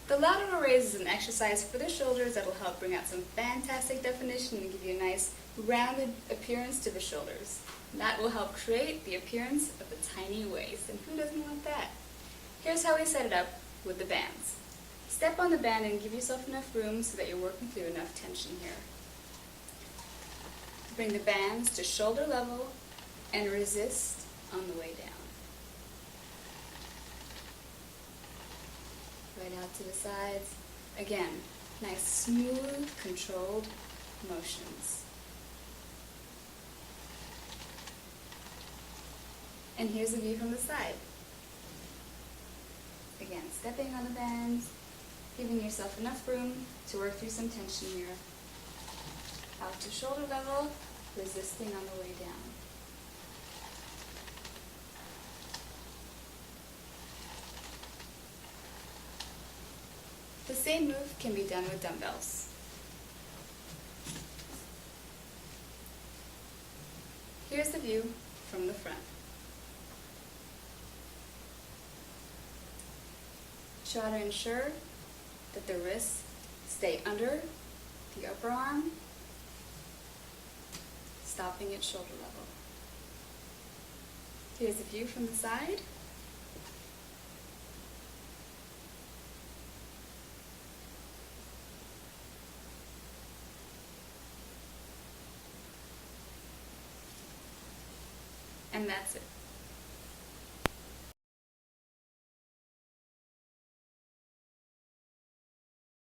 The lateral raise is an exercise for the shoulders that will help bring out some fantastic definition and give you a nice rounded appearance to the shoulders. That will help create the appearance of a tiny waist, and who doesn't want that? Here's how we set it up with the bands. Step on the band and give yourself enough room so that you're working through enough tension here. Bring the bands to shoulder level and resist on the way down. Right out to the sides. Again, nice, smooth, controlled motions. And here's a view from the side. Again, stepping on the bands, giving yourself enough room to work through some tension here. Out to shoulder level, resisting on the way down. The same move can be done with dumbbells. Here's the view from the front. Try to ensure that the wrists stay under the upper arm, stopping at shoulder level. Here's a view from the side. And that's it.